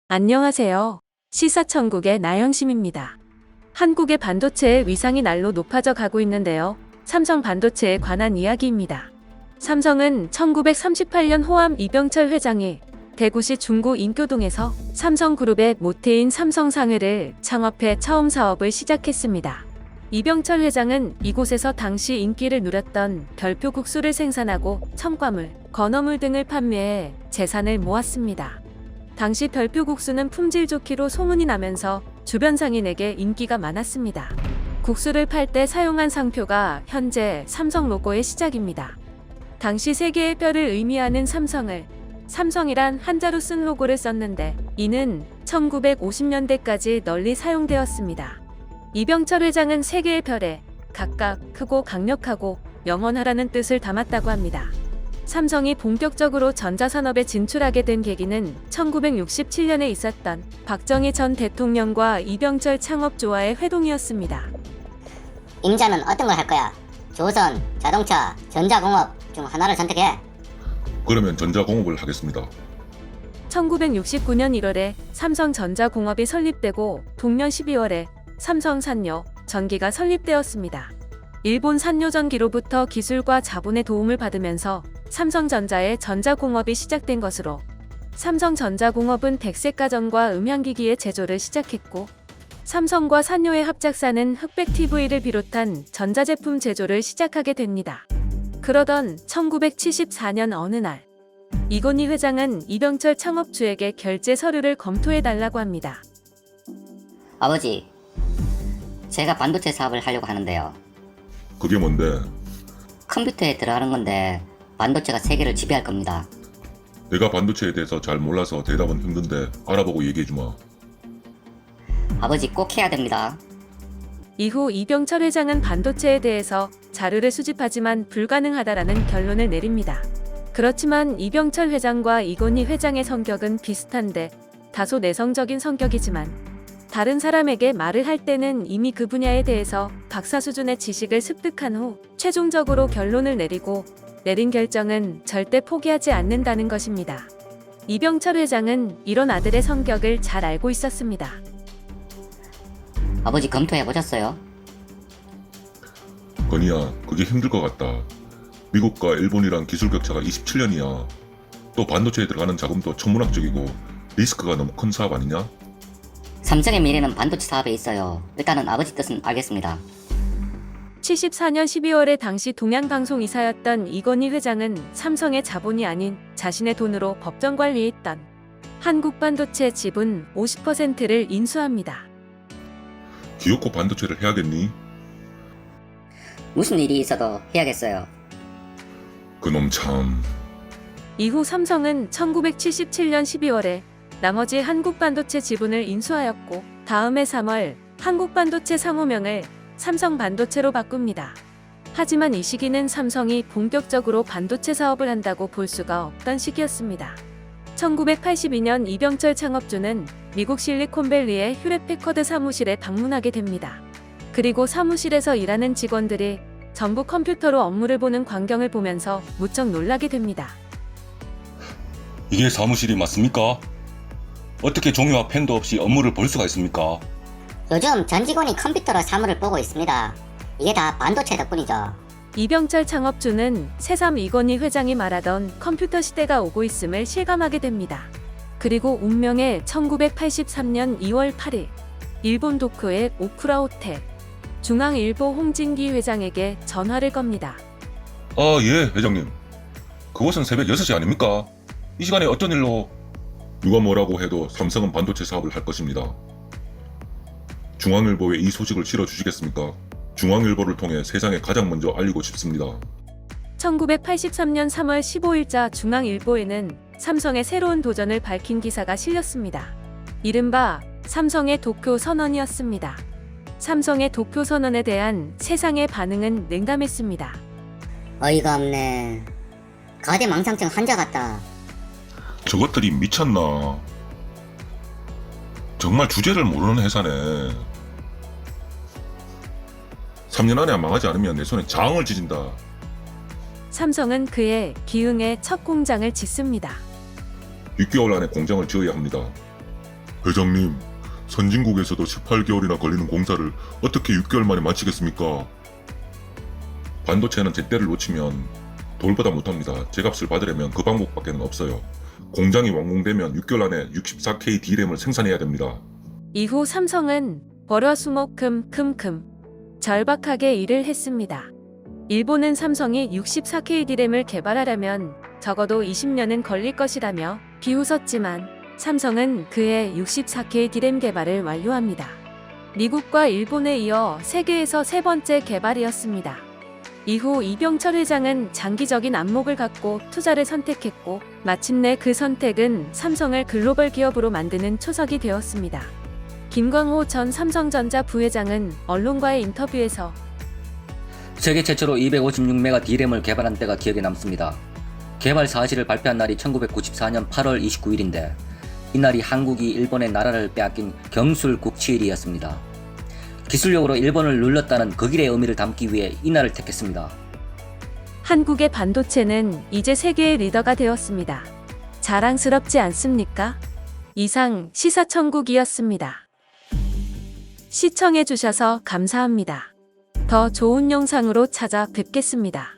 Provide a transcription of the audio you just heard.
안녕하세요. 시사천국의 나영심입니다. 한국의 반도체의 위상이 날로 높아져 가고 있는데요. 삼성 반도체에 관한 이야기입니다. 삼성은 1938년 호암 이병철 회장이 대구시 중구 인교동에서 삼성그룹의 모태인 삼성상회를 창업해 처음 사업을 시작했습니다. 이병철 회장은 이곳에서 당시 인기를 누렸던 별표국수를 생산하고 첨가물, 건어물 등을 판매해 재산을 모았습니다. 당시 별표국수는 품질 좋기로 소문이 나면서 주변 상인에게 인기가 많았습니다. 국수를 팔 때 사용한 상표가 현재 삼성 로고의 시작입니다. 당시 세 개의 뼈를 의미하는 삼성을 삼성이란 한자로 쓴 로고를 썼는데 이는 1950년대까지 널리 사용되었습니다. 이병철 회장은 세 개의 별에 각각 크고 강력하고 영원하라는 뜻을 담았다고 합니다. 삼성이 본격적으로 전자산업에 진출하게 된 계기는 1967년에 있었던 박정희 전 대통령과 이병철 창업조와의 회동이었습니다. 임자는 어떤 걸 할 거야? 조선, 자동차, 전자공업 중 하나를 선택해. 그러면 전자공업을 하겠습니다. 1969년 1월에 삼성전자공업이 설립되고 동년 12월에 삼성산요 전기가 설립되었습니다. 일본 산요전기로부터 기술과 자본의 도움을 받으면서 삼성전자의 전자공업이 시작된 것으로 삼성전자공업은 백색가전과 음향기기의 제조를 시작했고 삼성과 산요의 합작사는 흑백 TV를 비롯한 전자제품 제조를 시작하게 됩니다. 그러던 1974년 어느 날 이건희 회장은 이병철 창업주에게 결제 서류를 검토해달라고 합니다. 아버지, 제가 반도체 사업을 하려고 하는데요. 그게 뭔데? 컴퓨터에 들어가는 건데 반도체가 세계를 지배할 겁니다. 내가 반도체에 대해서 잘 몰라서 대답은 힘든데 알아보고 얘기해주마. 아버지 꼭 해야 됩니다. 이후 이병철 회장은 반도체에 대해서 자료를 수집하지만 불가능하다라는 결론을 내립니다. 그렇지만 이병철 회장과 이건희 회장의 성격은 비슷한데 다소 내성적인 성격이지만 다른 사람에게 말을 할 때는 이미 그 분야에 대해서 박사 수준의 지식을 습득한 후 최종적으로 결론을 내리고 내린 결정은 절대 포기하지 않는다는 것입니다. 이병철 회장은 이런 아들의 성격을 잘 알고 있었습니다. 아버지 검토해보셨어요? 건이야, 그게 힘들 것 같다. 미국과 일본이랑 기술 격차가 27년이야. 또 반도체에 들어가는 자금도 천문학적이고 리스크가 너무 큰 사업 아니냐? 삼성의 미래는 반도체 사업에 있어요. 일단은 아버지 뜻은 알겠습니다. 74년 12월에 당시 동양방송이사였던 이건희 회장은 삼성의 자본이 아닌 자신의 돈으로 법정 관리했던 한국반도체 지분 50%를 인수합니다. 기어코 반도체를 해야겠니? 무슨 일이 있어도 해야겠어요. 그놈 참... 이후 삼성은 1977년 12월에 나머지 한국반도체 지분을 인수하였고 다음해 3월 한국반도체 상호명을 삼성반도체로 바꿉니다. 하지만 이 시기는 삼성이 본격적으로 반도체 사업을 한다고 볼 수가 없던 시기였습니다. 1982년 이병철 창업주는 미국 실리콘밸리의 휴렛패커드 사무실에 방문하게 됩니다. 그리고 사무실에서 일하는 직원들이 전부 컴퓨터로 업무를 보는 광경을 보면서 무척 놀라게 됩니다. 이게 사무실이 맞습니까? 어떻게 종이와 펜도 없이 업무를 볼 수가 있습니까? 요즘 전 직원이 컴퓨터로 사물을 보고 있습니다. 이게 다 반도체 덕분이죠. 이병철 창업주는 새삼 이건희 회장이 말하던 컴퓨터 시대가 오고 있음을 실감하게 됩니다. 그리고 운명의 1983년 2월 8일 일본 도쿄의 오쿠라 호텔 중앙일보 홍진기 회장에게 전화를 겁니다. 아, 예, 회장님. 그곳은 새벽 6시 아닙니까? 이 시간에 어쩐 일로... 누가 뭐라고 해도 삼성은 반도체 사업을 할 것입니다. 중앙일보에 이 소식을 실어주시겠습니까? 중앙일보를 통해 세상에 가장 먼저 알리고 싶습니다. 1983년 3월 15일자 중앙일보에는 삼성의 새로운 도전을 밝힌 기사가 실렸습니다. 이른바 삼성의 도쿄 선언이었습니다. 삼성의 도쿄 선언에 대한 세상의 반응은 냉담했습니다. 어이가 없네. 가대망상증 환자 같다. 저것들이 미쳤나? 정말 주제를 모르는 회사네. 3년 안에 망하지 않으면 내 손에 장을 지진다. 삼성은 그의 기흥에 첫 공장을 짓습니다. 6개월 안에 공장을 지어야 합니다. 회장님, 선진국에서도 18개월이나 걸리는 공사를 어떻게 6개월 만에 마치겠습니까? 반도체는 제때를 놓치면 돌보다 못합니다. 제값을 받으려면 그 방법밖에 없어요. 공장이 완공되면 6개월 안에 64K D램을 생산해야 됩니다. 이후 삼성은 월화수목금 절박하게 일을 했습니다. 일본은 삼성이 64K D램을 개발하려면 적어도 20년은 걸릴 것이라며 비웃었지만 삼성은 그해 64K D램 개발을 완료합니다. 미국과 일본에 이어 세계에서 세 번째 개발이었습니다. 이후 이병철 회장은 장기적인 안목을 갖고 투자를 선택했고 마침내 그 선택은 삼성을 글로벌 기업으로 만드는 초석이 되었습니다. 김광호 전 삼성전자 부회장은 언론과의 인터뷰에서 세계 최초로 256메가 D램을 개발한 때가 기억에 남습니다. 개발 사실을 발표한 날이 1994년 8월 29일인데 이날이 한국이 일본의 나라를 빼앗긴 경술 국치일이었습니다. 기술력으로 일본을 눌렀다는 그 길의 의미를 담기 위해 이날을 택했습니다. 한국의 반도체는 이제 세계의 리더가 되었습니다. 자랑스럽지 않습니까? 이상 시사천국이었습니다. 시청해주셔서 감사합니다. 더 좋은 영상으로 찾아뵙겠습니다.